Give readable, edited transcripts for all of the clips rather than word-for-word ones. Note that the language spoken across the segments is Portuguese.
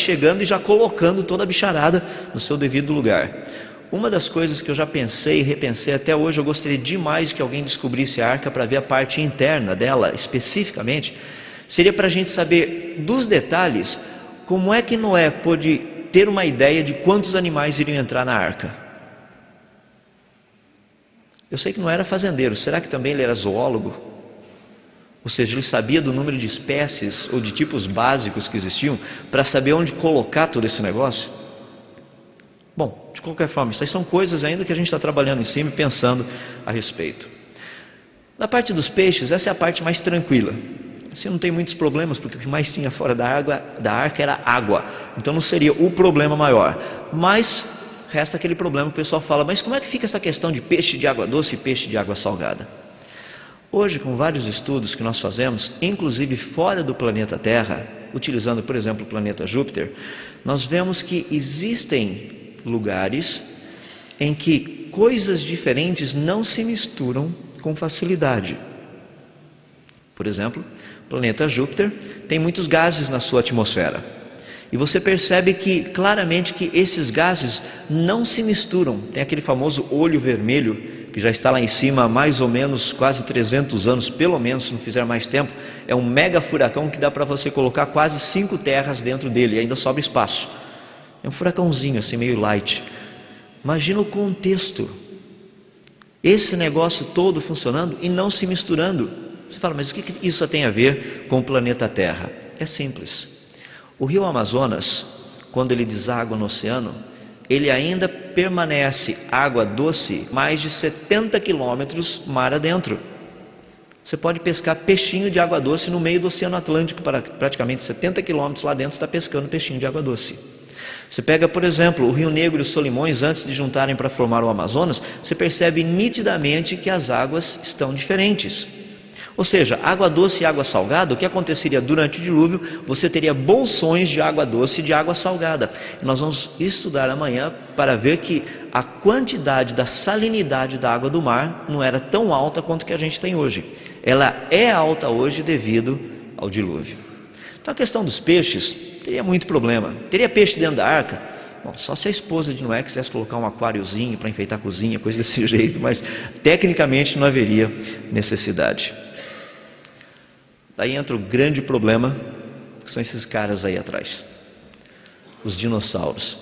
chegando e já colocando toda a bicharada no seu devido lugar. Uma das coisas que eu já pensei e repensei até hoje, eu gostaria demais que alguém descobrisse a arca para ver a parte interna dela especificamente, seria para a gente saber dos detalhes como é que Noé pôde ter uma ideia de quantos animais iriam entrar na arca. Eu sei que não era fazendeiro, será que também ele era zoólogo? Ou seja, ele sabia do número de espécies ou de tipos básicos que existiam para saber onde colocar todo esse negócio? Bom, de qualquer forma, isso aí são coisas ainda que a gente está trabalhando em cima e pensando a respeito. Na parte dos peixes, essa é a parte mais tranquila. Assim não tem muitos problemas, porque o que mais tinha fora da arca era água. Então não seria o problema maior. Mas resta aquele problema que o pessoal fala, mas como é que fica essa questão de peixe de água doce e peixe de água salgada? Hoje, com vários estudos que nós fazemos, inclusive fora do planeta Terra, utilizando, por exemplo, o planeta Júpiter, nós vemos que existem lugares em que coisas diferentes não se misturam com facilidade. Por exemplo, o planeta Júpiter tem muitos gases na sua atmosfera. E você percebe que claramente que esses gases não se misturam. Tem aquele famoso olho vermelho, que já está lá em cima há mais ou menos quase 300 anos, pelo menos, se não fizer mais tempo. É um mega furacão que dá para você colocar quase 5 terras dentro dele, e ainda sobra espaço. É um furacãozinho assim, meio light. Imagina o contexto. Esse negócio todo funcionando e não se misturando. Você fala, mas o que isso tem a ver com o planeta Terra? É simples. O rio Amazonas, quando ele deságua no oceano, ele ainda permanece água doce mais de 70 quilômetros mar adentro. Você pode pescar peixinho de água doce no meio do Oceano Atlântico, praticamente 70 quilômetros lá dentro, você está pescando peixinho de água doce. Você pega, por exemplo, o Rio Negro e os Solimões, antes de juntarem para formar o Amazonas, você percebe nitidamente que as águas estão diferentes. Ou seja, água doce e água salgada, o que aconteceria durante o dilúvio? Você teria bolsões de água doce e de água salgada. E nós vamos estudar amanhã para ver que a quantidade da salinidade da água do mar não era tão alta quanto que a gente tem hoje. Ela é alta hoje devido ao dilúvio. Então a questão dos peixes teria muito problema. Teria peixe dentro da arca? Bom, só se a esposa de Noé quisesse colocar um aquáriozinho para enfeitar a cozinha, coisa desse jeito, mas tecnicamente não haveria necessidade. Daí entra o grande problema, que são esses caras aí atrás, os dinossauros.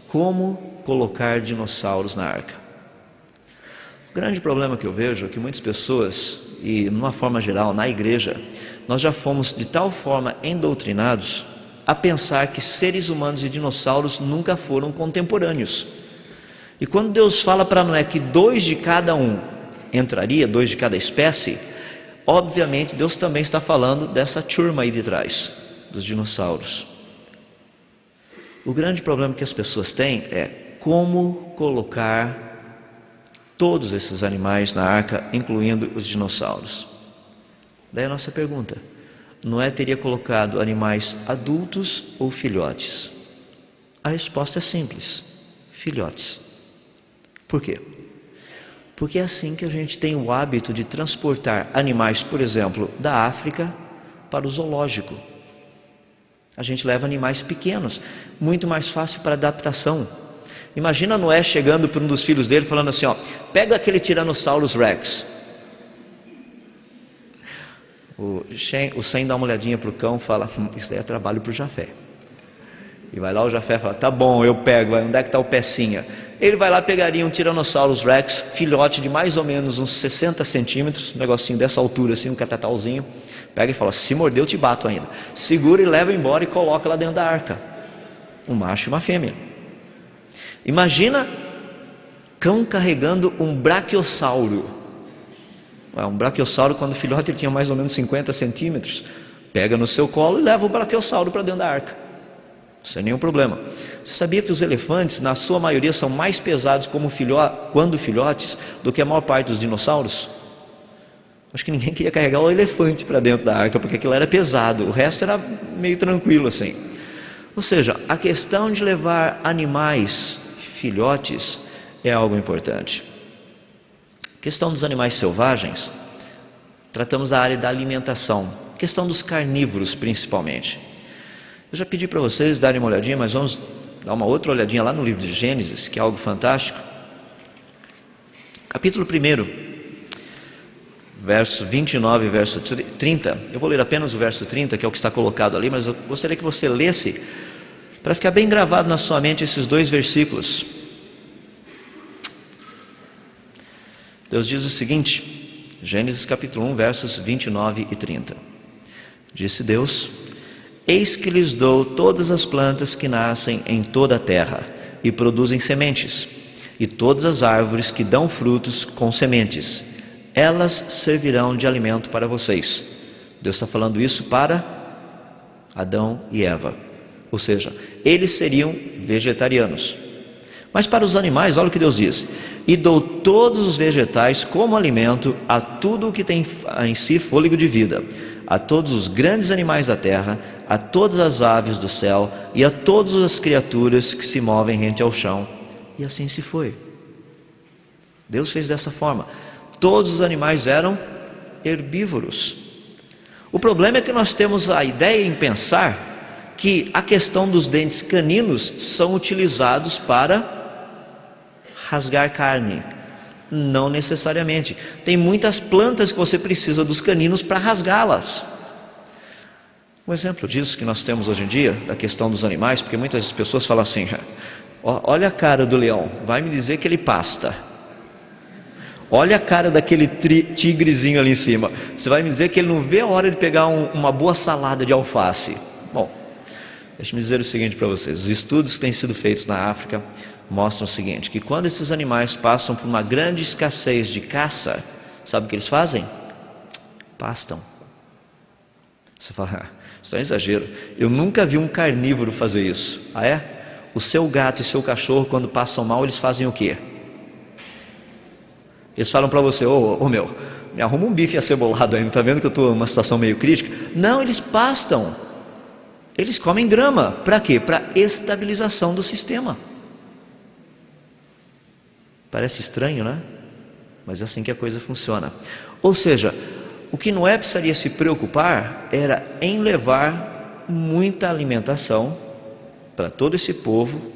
Como colocar dinossauros na arca? O grande problema que eu vejo é que muitas pessoas, e de uma forma geral na igreja, nós já fomos de tal forma endoutrinados a pensar que seres humanos e dinossauros nunca foram contemporâneos. E quando Deus fala para Noé que 2 de cada um entraria, 2 de cada espécie, obviamente Deus também está falando dessa turma aí de trás, dos dinossauros. O grande problema que as pessoas têm é como colocar todos esses animais na arca, incluindo os dinossauros. Daí a nossa pergunta: Noé teria colocado animais adultos ou filhotes? A resposta é simples: filhotes. Por quê? Porque é assim que a gente tem o hábito de transportar animais, por exemplo, da África para o zoológico. A gente leva animais pequenos, muito mais fácil para adaptação. Imagina Noé chegando para um dos filhos dele falando assim, ó, pega aquele Tyrannosaurus Rex. O Sem dá uma olhadinha para o cão e fala, isso daí é trabalho para o Jafé. E vai lá o Jafé fala, tá bom, eu pego, onde é que está o pecinha? Ele vai lá, pegaria um Tyrannosaurus Rex, filhote de mais ou menos uns 60 centímetros, um negocinho dessa altura assim, um catatalzinho, pega e fala, se morder eu te bato ainda. Segura e leva embora e coloca lá dentro da arca. Um macho e uma fêmea. Imagina cão carregando um brachiosauro. Um brachiosauro, quando filhote, ele tinha mais ou menos 50 centímetros. Pega no seu colo e leva o brachiosauro para dentro da arca. Sem nenhum problema. Você sabia que os elefantes, na sua maioria, são mais pesados quando filhotes do que a maior parte dos dinossauros? Acho que ninguém queria carregar o elefante para dentro da arca, porque aquilo era pesado. O resto era meio tranquilo assim. Ou seja, a questão de levar animais, filhotes, é algo importante. A questão dos animais selvagens, tratamos da área da alimentação. A questão dos carnívoros, principalmente. Eu já pedi para vocês darem uma olhadinha, mas vamos dar uma outra olhadinha lá no livro de Gênesis, que é algo fantástico. Capítulo 1, verso 29 e verso 30. Eu vou ler apenas o verso 30, que é o que está colocado ali, mas eu gostaria que você lesse, para ficar bem gravado na sua mente esses dois versículos. Deus diz o seguinte, Gênesis capítulo 1, versos 29 e 30. Disse Deus: eis que lhes dou todas as plantas que nascem em toda a terra e produzem sementes, e todas as árvores que dão frutos com sementes, elas servirão de alimento para vocês. Deus está falando isso para Adão e Eva, ou seja, eles seriam vegetarianos. Mas para os animais, olha o que Deus diz: e dou todos os vegetais como alimento a tudo o que tem em si fôlego de vida, a todos os grandes animais da terra, a todas as aves do céu e a todas as criaturas que se movem rente ao chão. E assim se foi. Deus fez dessa forma. Todos os animais eram herbívoros. O problema é que nós temos a ideia em pensar que a questão dos dentes caninos são utilizados para rasgar carne. Não necessariamente. Tem muitas plantas que você precisa dos caninos para rasgá-las. Um exemplo disso que nós temos hoje em dia, da questão dos animais, porque muitas pessoas falam assim: olha a cara do leão, vai me dizer que ele pasta. Olha a cara daquele tigrezinho ali em cima, você vai me dizer que ele não vê a hora de pegar uma boa salada de alface. Bom, deixa-me dizer o seguinte para vocês: os estudos que têm sido feitos na África mostram o seguinte, que quando esses animais passam por uma grande escassez de caça, sabe o que eles fazem? Pastam. Você fala: isso é um exagero, eu nunca vi um carnívoro fazer isso. Ah é? O seu gato e seu cachorro, quando passam mal, eles fazem o quê? Eles falam para você: ô meu, me arruma um bife acebolado aí, não está vendo que eu estou numa situação meio crítica? Não, eles pastam. Eles comem grama. Para quê? Para estabilização do sistema. Parece estranho, né? Mas é assim que a coisa funciona. Ou seja, o que Noé precisaria se preocupar era em levar muita alimentação para todo esse povo.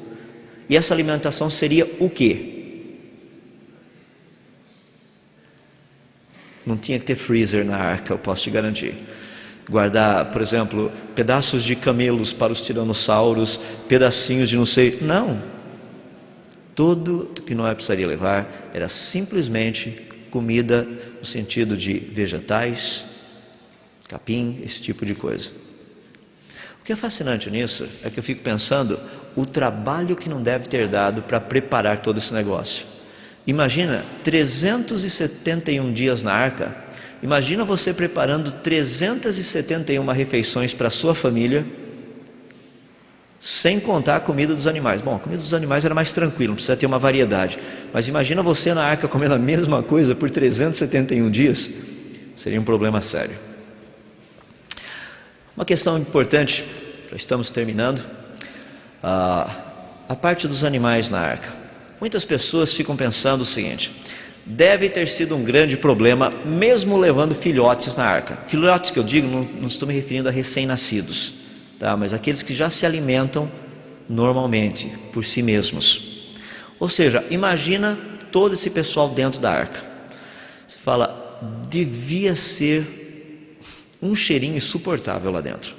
E essa alimentação seria o quê? Não tinha que ter freezer na arca, eu posso te garantir. Guardar, por exemplo, pedaços de camelos para os tiranossauros, pedacinhos de não sei... Não. Tudo que Noé precisaria levar era simplesmente comida no sentido de vegetais, capim, esse tipo de coisa. O que é fascinante nisso é que eu fico pensando o trabalho que não deve ter dado para preparar todo esse negócio. Imagina 371 dias na arca. Imagina você preparando 371 refeições para a sua família, sem contar a comida dos animais. Bom, a comida dos animais era mais tranquilo, não precisa ter uma variedade. Mas imagina você na arca comendo a mesma coisa por 371 dias. Seria um problema sério. Uma questão importante, já estamos terminando, a parte dos animais na arca. Muitas pessoas ficam pensando o seguinte: deve ter sido um grande problema, mesmo levando filhotes na arca. Filhotes que eu digo, não estou me referindo a recém-nascidos, tá? Mas aqueles que já se alimentam normalmente, por si mesmos. Ou seja, imagina todo esse pessoal dentro da arca. Você fala, devia ser um cheirinho insuportável lá dentro.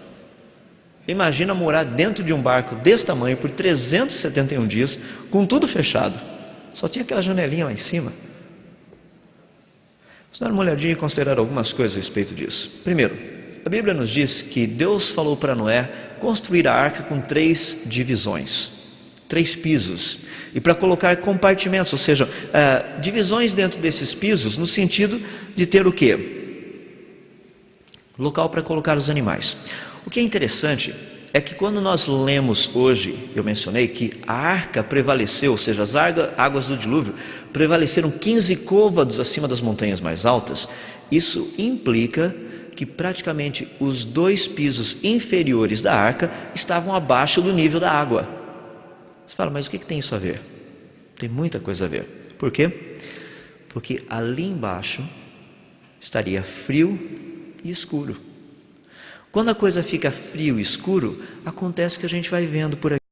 Imagina morar dentro de um barco desse tamanho por 371 dias, com tudo fechado. Só tinha aquela janelinha lá em cima. Vamos dar uma olhadinha e considerar algumas coisas a respeito disso. Primeiro, a Bíblia nos diz que Deus falou para Noé construir a arca com 3 divisões, 3 pisos, e para colocar compartimentos, ou seja, divisões dentro desses pisos, no sentido de ter o quê? Local para colocar os animais. O que é interessante é que quando nós lemos hoje, eu mencionei que a arca prevaleceu, ou seja, as águas do dilúvio prevaleceram 15 côvados acima das montanhas mais altas. Isso implica que praticamente os 2 pisos inferiores da arca estavam abaixo do nível da água. Você fala, mas o que tem isso a ver? Tem muita coisa a ver. Por quê? Porque ali embaixo estaria frio e escuro. Quando a coisa fica frio e escuro, acontece que a gente vai vendo por aqui.